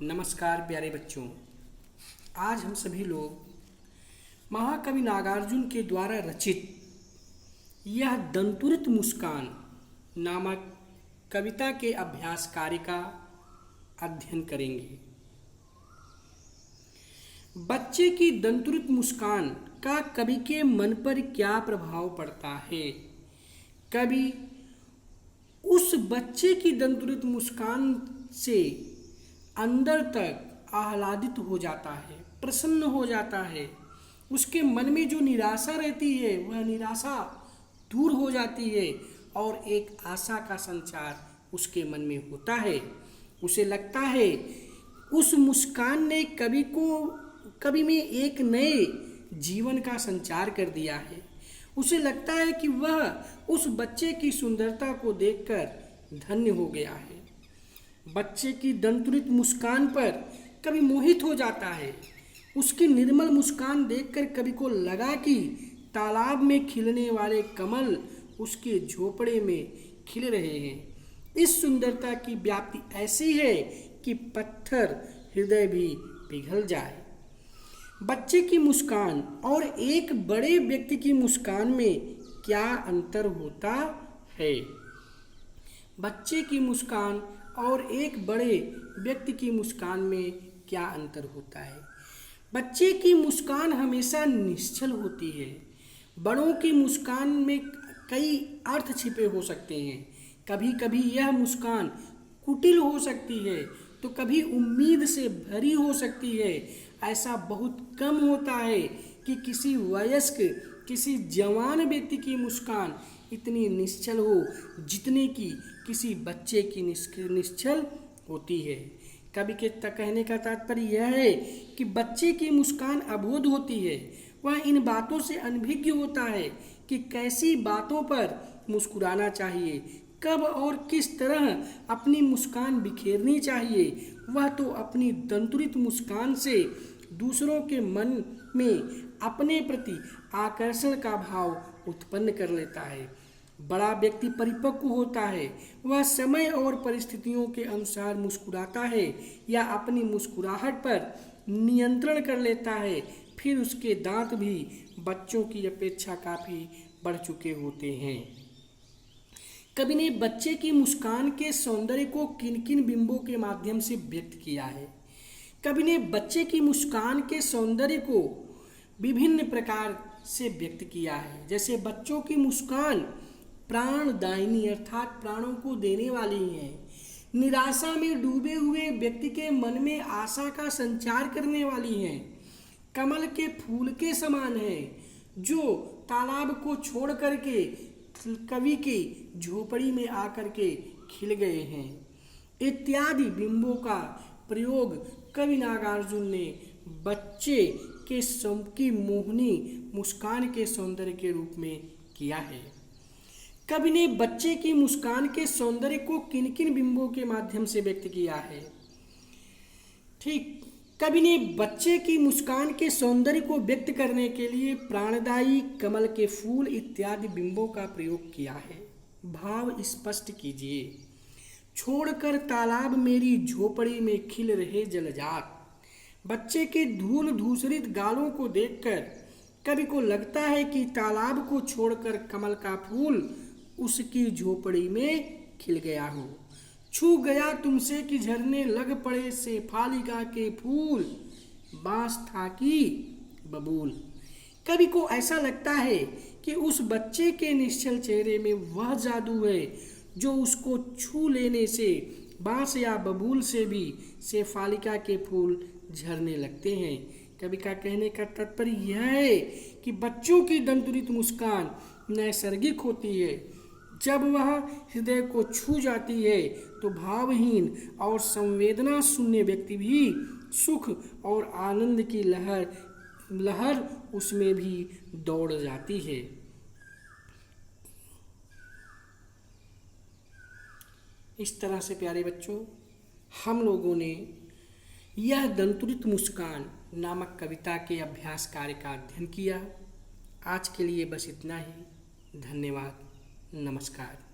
नमस्कार प्यारे बच्चों। आज हम सभी लोग महाकवि नागार्जुन के द्वारा रचित यह दंतुरित मुस्कान नामक कविता के अभ्यास कार्य का अध्ययन करेंगे। बच्चे की दंतुरित मुस्कान का कवि के मन पर क्या प्रभाव पड़ता है? कवि उस बच्चे की दंतुरित मुस्कान से अंदर तक आह्लादित हो जाता है, प्रसन्न हो जाता है। उसके मन में जो निराशा रहती है वह निराशा दूर हो जाती है और एक आशा का संचार उसके मन में होता है। उसे लगता है उस मुस्कान ने कवि में एक नए जीवन का संचार कर दिया है। उसे लगता है कि वह उस बच्चे की सुंदरता को देखकर धन्य हो गया है। बच्चे की दंतुरित मुस्कान पर कवि मोहित हो जाता है। उसकी निर्मल मुस्कान देखकर कवि को लगा कि तालाब में खिलने वाले कमल उसके झोपड़े में खिल रहे हैं। इस सुंदरता की व्याप्ति ऐसी है कि पत्थर हृदय भी पिघल जाए। बच्चे की मुस्कान और एक बड़े व्यक्ति की मुस्कान में क्या अंतर होता है? बच्चे की मुस्कान और एक बड़े व्यक्ति की मुस्कान में क्या अंतर होता है? बच्चे की मुस्कान हमेशा निश्चल होती है। बड़ों की मुस्कान में कई अर्थ छिपे हो सकते हैं। कभी कभी यह मुस्कान कुटिल हो सकती है तो कभी उम्मीद से भरी हो सकती है। ऐसा बहुत कम होता है कि किसी वयस्क, किसी जवान व्यक्ति की मुस्कान इतनी निश्चल हो जितने की किसी बच्चे की निश्चल होती है। कवि के कहने का तात्पर्य यह है कि बच्चे की मुस्कान अबोध होती है। वह इन बातों से अनभिज्ञ होता है कि कैसी बातों पर मुस्कुराना चाहिए, कब और किस तरह अपनी मुस्कान बिखेरनी चाहिए। वह तो अपनी दंतुरित मुस्कान से दूसरों के मन में अपने प्रति आकर्षण का भाव उत्पन्न कर लेता है। बड़ा व्यक्ति परिपक्व होता है। वह समय और परिस्थितियों के अनुसार मुस्कुराता है या अपनी मुस्कुराहट पर नियंत्रण कर लेता है। फिर उसके दांत भी बच्चों की अपेक्षा काफ़ी बढ़ चुके होते हैं। कवि ने बच्चे की मुस्कान के सौंदर्य को किन किन बिंबों के माध्यम से व्यक्त किया है? कवि ने बच्चे की मुस्कान के सौंदर्य को विभिन्न प्रकार से व्यक्त किया है। जैसे बच्चों की मुस्कान प्राणदायिनी अर्थात प्राणों को देने वाली है। निराशा में डूबे हुए व्यक्ति के मन में आशा का संचार करने वाली है। कमल के फूल के समान है जो तालाब को छोड़ करके कवि की झोपड़ी में आकर के खिल गए हैं। इत्यादि बिंबों का प्रयोग कवि नागार्जुन ने बच्चे की मोहनी मुस्कान के सौंदर्य के रूप में किया है। कवि ने बच्चे की मुस्कान के सौंदर्य को किन किन बिंबों के माध्यम से व्यक्त किया है? ठीक, कवि ने बच्चे की मुस्कान के सौंदर्य को व्यक्त करने के लिए प्राणदायी, कमल के फूल इत्यादि बिंबों का प्रयोग किया है। भाव स्पष्ट कीजिए। छोड़कर तालाब मेरी झोपड़ी में खिल रहे जलजात। बच्चे के धूल धूसरित गालों को देखकर कवि को लगता है कि तालाब को छोड़कर कमल का फूल उसकी झोपड़ी में खिल गया हो। छू गया तुमसे कि झरने लग पड़े शेफालिका के फूल, बांस था कि बबूल। कवि को ऐसा लगता है कि उस बच्चे के निश्चल चेहरे में वह जादू है जो उसको छू लेने से बांस या बबूल से भी शेफालिका के फूल झरने लगते हैं। कवि का कहने का तात्पर्य यह है कि बच्चों की दंतुरित मुस्कान नैसर्गिक होती है। जब वह हृदय को छू जाती है तो भावहीन और संवेदना शून्य व्यक्ति भी सुख और आनंद की लहर उसमें भी दौड़ जाती है। इस तरह से प्यारे बच्चों, हम लोगों ने यह दंतुरित मुस्कान नामक कविता के अभ्यास कार्य का अध्ययन किया। आज के लिए बस इतना ही। धन्यवाद। नमस्कार।